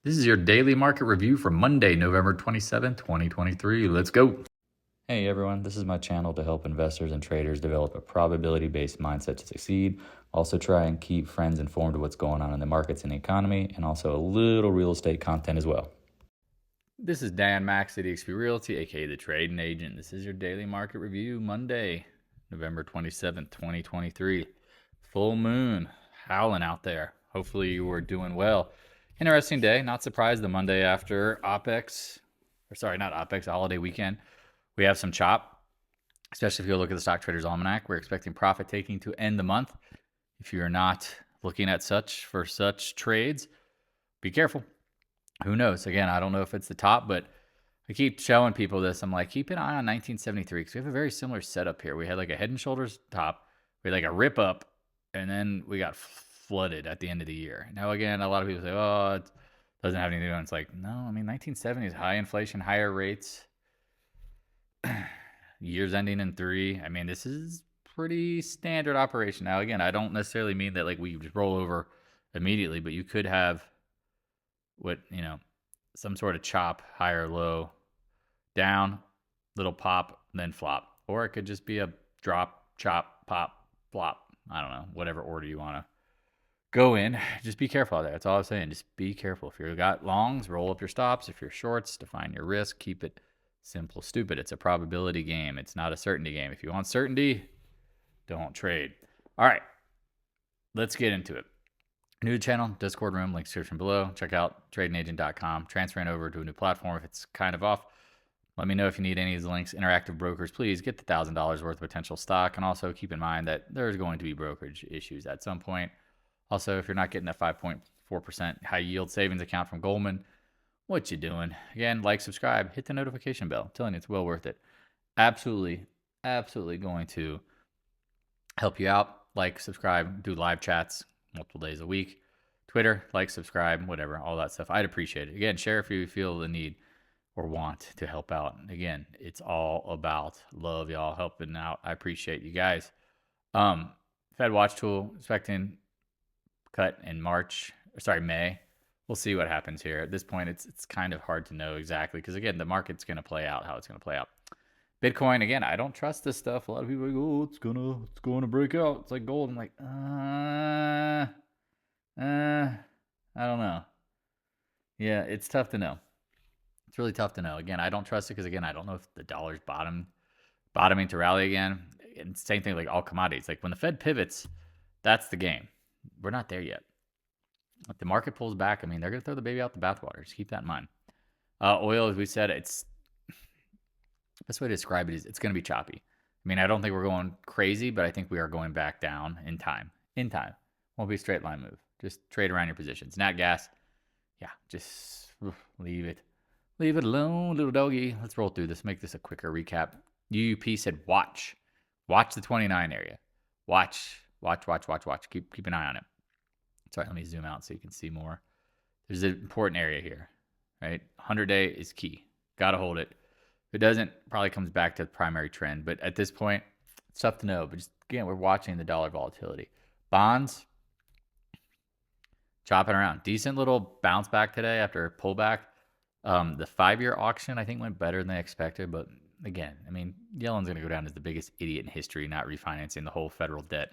This is your daily market review for Monday, November 27th, 2023. Let's go. Hey everyone, this is my channel to help investors and traders develop a probability-based mindset to succeed. Also try and keep friends informed of what's going on in the markets and the economy, and also a little real estate content as well. This is Dan Max at eXp Realty, aka the Trading Agent. This is your daily market review, Monday, November 27th, 2023. Full moon, howling out there. Hopefully you were doing well. Interesting day. Not surprised the Monday after OPEX, or sorry, not OPEX, a holiday weekend. We have some chop, especially if you look at the Stock Traders Almanac. We're expecting profit taking to end the month. If you're not looking at such trades, be careful. Who knows? Again, I don't know if it's the top, but I keep showing people this. I'm like, keep an eye on 1973 because we have a very similar setup here. We had like a head and shoulders top, we had like a rip up, and then we got flooded at the end of the year. Now, again, a lot of people say, oh, it doesn't have anything to do with it. It's like, no, I mean, 1970s, high inflation, higher rates, years ending in 3. I mean, this is pretty standard operation. Now, again, I don't necessarily mean that like we just roll over immediately, but you could have some sort of chop, higher, low, down, little pop, then flop. Or it could just be a drop, chop, pop, flop. I don't know, whatever order you want to go in. Just be careful out there. That's all I'm saying. Just be careful. If you've got longs, roll up your stops. If you're shorts, define your risk. Keep it simple, stupid. It's a probability game. It's not a certainty game. If you want certainty, don't trade. All right, let's get into it. New channel, Discord room, link description below. Check out tradingagent.com. Transferring over to a new platform if it's kind of off. Let me know if you need any of these links. Interactive brokers, please get the $1,000 worth of potential stock. And also keep in mind that there's going to be brokerage issues at some point. Also, if you're not getting that 5.4% high yield savings account from Goldman, what you doing? Again, like, subscribe, hit the notification bell. I'm telling you, it's well worth it. Absolutely going to help you out. Like, subscribe, do live chats multiple days a week. Twitter, like, subscribe, whatever, all that stuff. I'd appreciate it. Again, share if you feel the need or want to help out. Again, it's all about love, y'all, helping out. I appreciate you guys. Fed watch tool, expecting cut in May. We'll see what happens here. At this point, it's kind of hard to know exactly because, again, the market's going to play out how it's going to play out. Bitcoin, again, I don't trust this stuff. A lot of people are like, oh, it's going to break out. It's like gold. I'm like, I don't know. Yeah, it's tough to know. It's really tough to know. Again, I don't trust it because, again, I don't know if the dollar's bottoming to rally again. And same thing like all commodities. Like when the Fed pivots, that's the game. We're not there yet. If the market pulls back, I mean, they're going to throw the baby out the bathwater. Just keep that in mind. Oil, as we said, it's best way to describe it is it's going to be choppy. I mean, I don't think we're going crazy, but I think we are going back down in time. Won't be a straight line move. Just trade around your positions. Nat gas, yeah, just leave it. Leave it alone, little doggy. Let's roll through this. Make this a quicker recap. UUP said watch. Watch the 29 area. Watch. Keep an eye on it. Sorry, let me zoom out so you can see more. There's an important area here, right? 100-day is key. Got to hold it. If it doesn't, probably comes back to the primary trend. But at this point, it's tough to know. But just, again, we're watching the dollar volatility. Bonds, chopping around. Decent little bounce back today after a pullback. The 5-year auction, I think, went better than they expected. But again, I mean, Yellen's going to go down as the biggest idiot in history, not refinancing the whole federal debt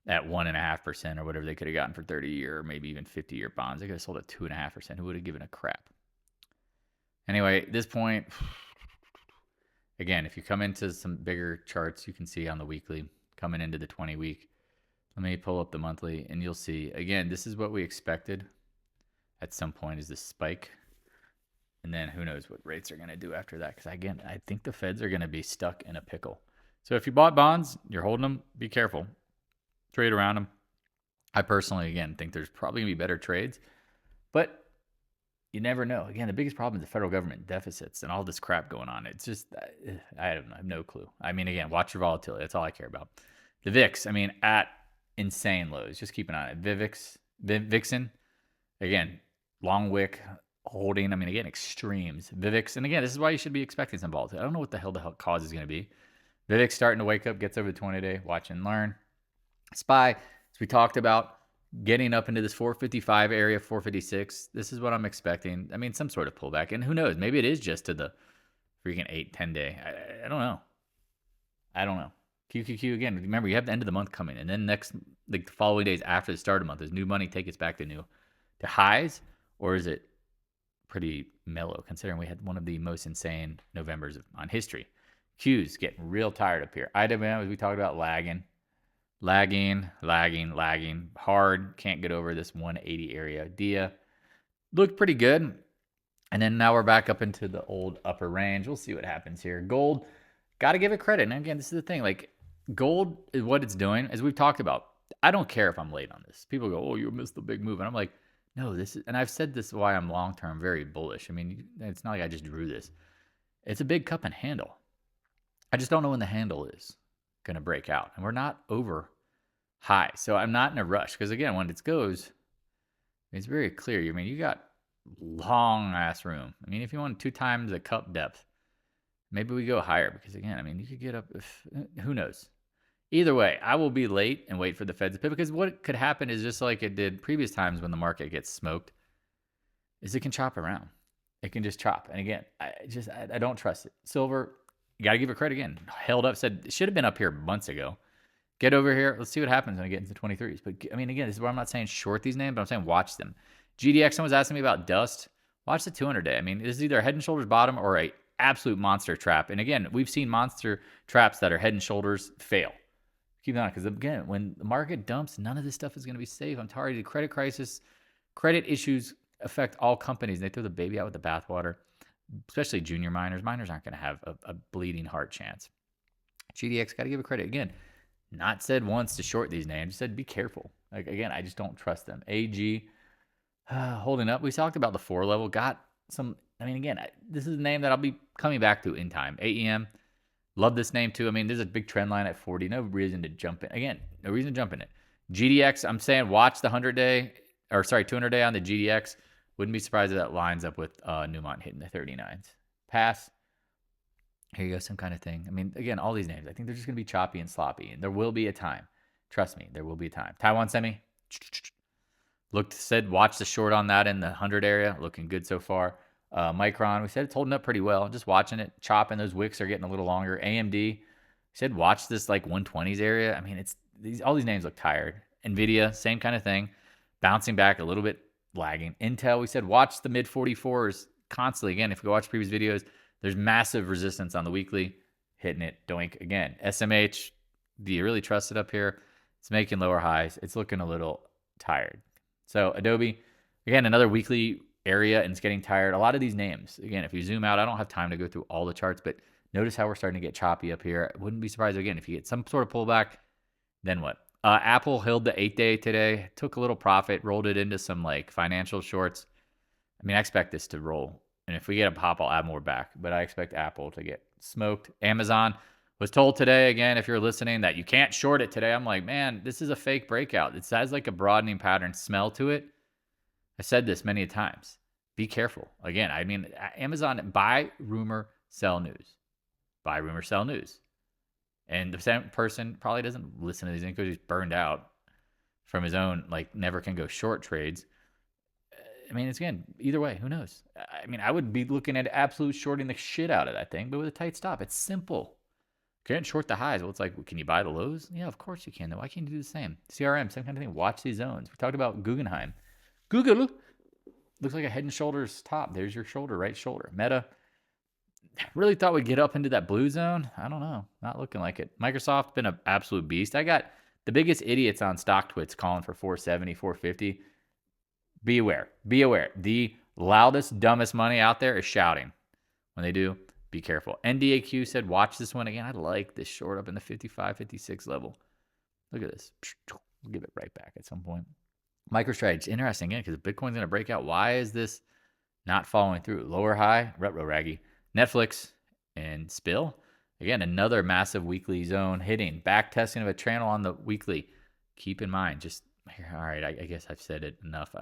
at 1.5% or whatever they could have gotten for 30-year or maybe even 50-year bonds. They could have sold at 2.5%. Who would have given a crap? Anyway, at this point, again, if you come into some bigger charts, you can see on the weekly, coming into the 20-week. Let me pull up the monthly, and you'll see. Again, this is what we expected at some point is this spike. And then who knows what rates are going to do after that. Because, again, I think the Feds are going to be stuck in a pickle. So if you bought bonds, you're holding them, be careful. Trade around them. I personally, again, think there's probably going to be better trades. But you never know. Again, the biggest problem is the federal government deficits and all this crap going on. It's just, I have no clue. I mean, again, watch your volatility. That's all I care about. The VIX, I mean, at insane lows. Just keep an eye on it. Vixen, again, long wick, holding. I mean, again, extremes. Vivix, and again, this is why you should be expecting some volatility. I don't know what the hell cause is going to be. Vivix starting to wake up, gets over the 20-day. Watch and learn. SPY, as we talked about, getting up into this 455 area, 456. This is what I'm expecting. I mean, some sort of pullback. And who knows? Maybe it is just to the freaking 8-10 day. I don't know. I don't know. QQQ again. Remember, you have the end of the month coming, and then next, like the following days after the start of the month, does new money take us back to highs, or is it pretty mellow? Considering we had one of the most insane Novembers on history. Q's getting real tired up here. IWM, as we talked about, lagging hard. Can't get over this 180 area. DIA looked pretty good. And then now we're back up into the old upper range. We'll see what happens here. Gold, got to give it credit. And again, this is the thing. Like, gold is what it's doing, as we've talked about. I don't care if I'm late on this. People go, oh, you missed the big move. And I'm like, no, this is, and I've said this is why I'm long-term very bullish. I mean, it's not like I just drew this. It's a big cup and handle. I just don't know when the handle is going to break out. And we're not over high. So I'm not in a rush. Because again, when it goes, it's very clear. I mean, you got long ass room. I mean, if you want 2 times the cup depth, maybe we go higher. Because again, I mean, you could get up, who knows? Either way, I will be late and wait for the Fed to pivot, because what could happen is just like it did previous times when the market gets smoked, is it can chop around. It can just chop. And again, I don't trust it. Silver, you got to give it credit again. Held up, said it should have been up here months ago. Get over here. Let's see what happens when I get into 23s. But I mean, again, this is where I'm not saying short these names, but I'm saying watch them. GDX, someone's asking me about dust. Watch the 200 day. I mean, this is either a head and shoulders bottom or a absolute monster trap. And again, we've seen monster traps that are head and shoulders fail. Keep on, because again, when the market dumps, none of this stuff is going to be safe. I'm tired of the credit crisis. Credit issues affect all companies. They throw the baby out with the bathwater, especially junior miners. Miners aren't going to have a bleeding heart chance. GDX, got to give it credit. Again, not said once to short these names. Said be careful. Like, again, I just don't trust them. AG, holding up. We talked about the 4 level. Got some, I mean, again, this is a name that I'll be coming back to in time. AEM. Love this name too. I mean, there's a big trend line at 40. No reason to jump in. Again, no reason to jump in it. GDX, I'm saying watch the 200 day on the GDX. Wouldn't be surprised if that lines up with Newmont hitting the 39s. PAAS, here you go, some kind of thing. I mean, again, all these names, I think they're just going to be choppy and sloppy. And there will be a time. Trust me, there will be a time. Taiwan Semi, watch the short on that in the 100 area. Looking good so far. Micron, we said it's holding up pretty well. Just watching it, chopping. Those wicks are getting a little longer. AMD, we said watch this like 120s area. I mean, it's all these names look tired. NVIDIA, same kind of thing. Bouncing back a little bit, lagging. Intel, we said watch the mid 44s constantly. Again, if you watch previous videos, there's massive resistance on the weekly. Hitting it, doink again. SMH, do you really trust it up here? It's making lower highs. It's looking a little tired. So Adobe, again, another weekly area, and it's getting tired. A lot of these names, again, if you zoom out, I don't have time to go through all the charts, but notice how we're starting to get choppy up here. I wouldn't be surprised, again, if you get some sort of pullback, then what? Apple held the 8-day today, took a little profit, rolled it into some like financial shorts. I mean, I expect this to roll, and if we get a pop, I'll add more back, but I expect Apple to get smoked. Amazon was told today, again, if you're listening, that you can't short it today. I'm like, man, this is a fake breakout. It has like a broadening pattern smell to it. I said this many times. Be careful. Again, I mean, Amazon, buy rumor, sell news. Buy rumor, sell news. And the same person probably doesn't listen to these things because he's burned out from his own, like, never can go short trades. I mean, it's again, either way, who knows? I mean, I would be looking at absolute shorting the shit out of that thing, but with a tight stop. It's simple. Can't short the highs. Well, it's like, can you buy the lows? Yeah, of course you can. Why can't you do the same? CRM, same kind of thing. Watch these zones. We talked about Guggenheim. Google looks like a head and shoulders top. There's your shoulder, right shoulder. Meta, really thought we'd get up into that blue zone. I don't know. Not looking like it. Microsoft, been an absolute beast. I got the biggest idiots on StockTwits calling for 470, 450. Be aware. Be aware. The loudest, dumbest money out there is shouting. When they do, be careful. NDAQ said, watch this one again. I like this short up in the 55, 56 level. Look at this. We'll give it right back at some point. MicroStrategy, interesting again, because Bitcoin's going to break out. Why is this not following through? Lower high, retro raggy. Netflix and Spill. Again, another massive weekly zone hitting. Back testing of a channel on the weekly. Keep in mind, just here. All right, I guess I've said it enough.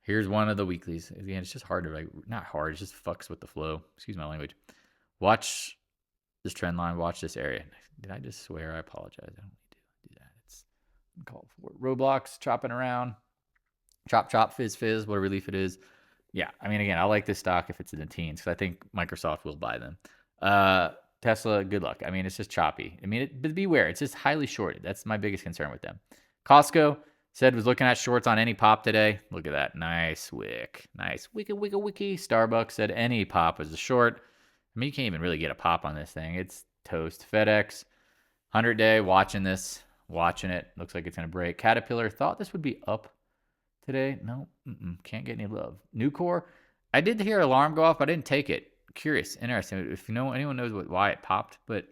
Here's one of the weeklies. Again, it's just hard to, like, not hard, it just fucks with the flow. Excuse my language. Watch this trend line. Watch this area. Did I just swear? I apologize. I don't need to do that. It's call for Roblox, chopping around. Chop, chop, fizz, fizz, what a relief it is. Yeah, I mean, again, I like this stock if it's in the teens because I think Microsoft will buy them. Tesla, good luck. I mean, it's just choppy. I mean, but beware, it's just highly shorted. That's my biggest concern with them. Costco said was looking at shorts on any pop today. Look at that. Nice wick. Nice. Wicka, wicka, wicky. Starbucks said any pop was a short. I mean, you can't even really get a pop on this thing. It's toast. FedEx, 100-day, watching this. Watching it. Looks like it's going to break. Caterpillar thought this would be up today. No, can't get any love. Nucor, I did hear alarm go off, but I didn't take it. Curious, interesting. If you know, anyone knows why it popped, but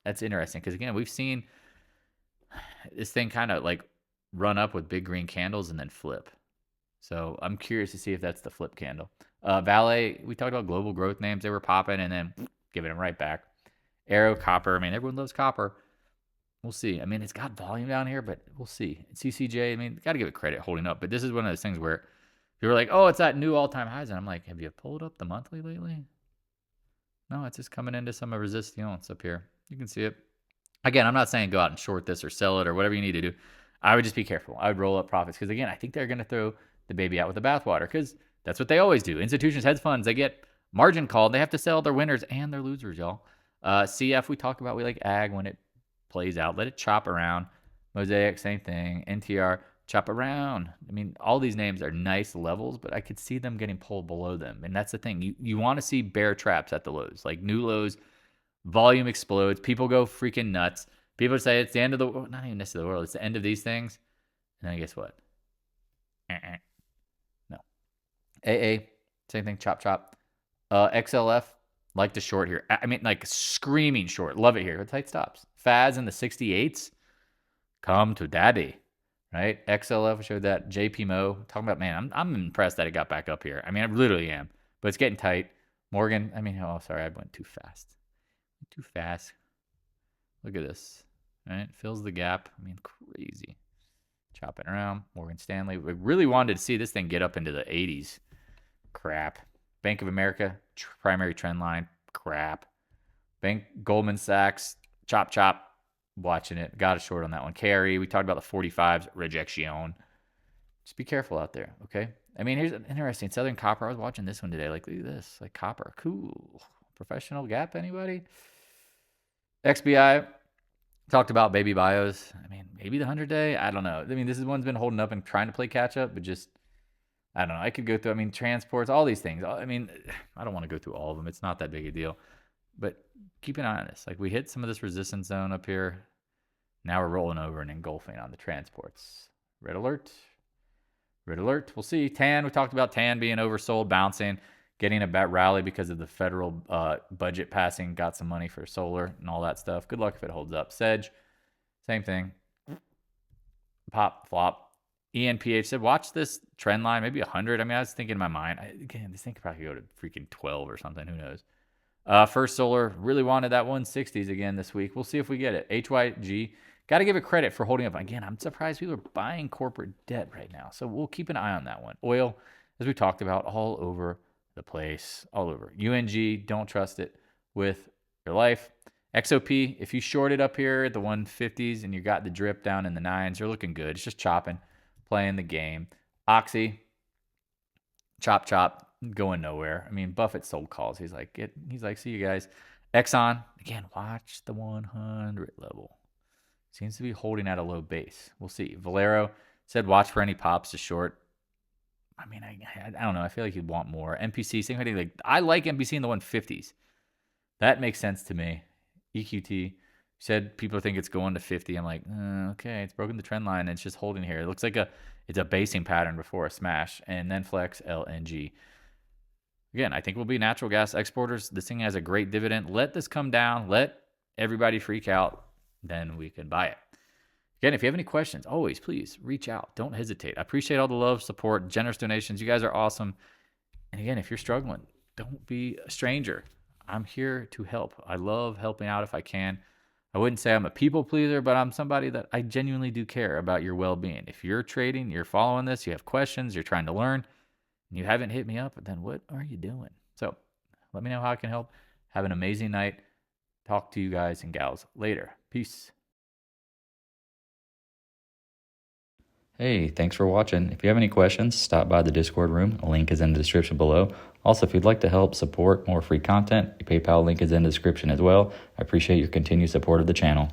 that's interesting because again, we've seen this thing kind of like run up with big green candles and then flip. So I'm curious to see if that's the flip candle. VALE, we talked about global growth names. They were popping and then giving them right back. Arrow, copper. I mean, everyone loves copper. We'll see. I mean, it's got volume down here, but we'll see. CCJ, I mean, got to give it credit holding up. But this is one of those things where people are like, oh, it's at new all-time highs. And I'm like, have you pulled up the monthly lately? No, it's just coming into some resistance up here. You can see it. Again, I'm not saying go out and short this or sell it or whatever you need to do. I would just be careful. I would roll up profits because, again, I think they're going to throw the baby out with the bathwater because that's what they always do. Institutions, hedge funds, they get margin called. They have to sell their winners and their losers, y'all. CF, we talk about, we like ag when it plays out. Let it chop around. Mosaic, same thing. NTR, chop around. I mean, all these names are nice levels, but I could see them getting pulled below them. And that's the thing. You want to see bear traps at the lows, like new lows. Volume explodes. People go freaking nuts. People say it's the end of the world. Not even necessarily the world. It's the end of these things. And then guess what? No. AA, same thing. Chop, chop. XLF, like the short here. I mean, like screaming short. Love it here. Tight stops. FAS in the 68s. Come to daddy. Right? XLF showed that. JPMO. Talking about, man, I'm impressed that it got back up here. I mean, I literally am. But it's getting tight. Morgan, I mean, oh, sorry. I went too fast. Too fast. Look at this. Right? Fills the gap. I mean, crazy. Chopping around. Morgan Stanley. We really wanted to see this thing get up into the 80s. Crap. Bank of America, primary trend line. Crap. Goldman Sachs. Chop, chop. Watching it. Got a short on that one. Carry. We talked about the 45s. Rejection. Just be careful out there. Okay. I mean, here's an interesting Southern Copper. I was watching this one today. Like, look at this. Like copper. Cool. Professional gap. Anybody? XBI. Talked about baby bios. I mean, maybe the 100-day. I don't know. I mean, this is one's been holding up and trying to play catch up, but just, I don't know. I could go through, I mean, transports, all these things. I mean, I don't want to go through all of them. It's not that big a deal. But keep an eye on this. Like, we hit some of this resistance zone up here. Now we're rolling over and engulfing on the transports. Red alert. Red alert. We'll see. TAN, we talked about TAN being oversold, bouncing, getting a bet rally because of the federal budget passing, got some money for solar and all that stuff. Good luck if it holds up. Sedge, same thing. Pop, flop. ENPH said, watch this trend line, maybe 100. I mean, I was thinking in my mind, again, this thing could probably go to freaking 12 or something. Who knows? First Solar, really wanted that 160s again this week. We'll see if we get it. HYG, got to give it credit for holding up. Again, I'm surprised people are buying corporate debt right now. So we'll keep an eye on that one. Oil, as we talked about, all over the place, all over. UNG, don't trust it with your life. XOP, if you short it up here at the 150s and you got the drip down in the 9s, you're looking good. It's just chopping, playing the game. Oxy, chop, chop, going nowhere. I mean, Buffett sold calls. He's like, see you guys. Exxon, again, watch the 100 level. Seems to be holding at a low base. We'll see. Valero said, watch for any pops to short. I mean, I don't know. I feel like you'd want more. MPC, same thing. Like, I like MPC in the 150s. That makes sense to me. EQT said people think it's going to 50. I'm like, okay, it's broken the trend line and it's just holding here. It looks like it's a basing pattern before a smash. And then Flex, LNG. Again, I think we'll be natural gas exporters. This thing has a great dividend. Let this come down. Let everybody freak out. Then we can buy it. Again, if you have any questions, always please reach out. Don't hesitate. I appreciate all the love, support, generous donations. You guys are awesome. And again, if you're struggling, don't be a stranger. I'm here to help. I love helping out if I can. I wouldn't say I'm a people pleaser, but I'm somebody that I genuinely do care about your well-being. If you're trading, you're following this, you have questions, you're trying to learn, and you haven't hit me up, then what are you doing? So let me know how I can help. Have an amazing night. Talk to you guys and gals later. Peace. Hey, thanks for watching. If you have any questions, stop by the Discord room. A link is in the description below. Also, if you'd like to help support more free content, the PayPal link is in the description as well. I appreciate your continued support of the channel.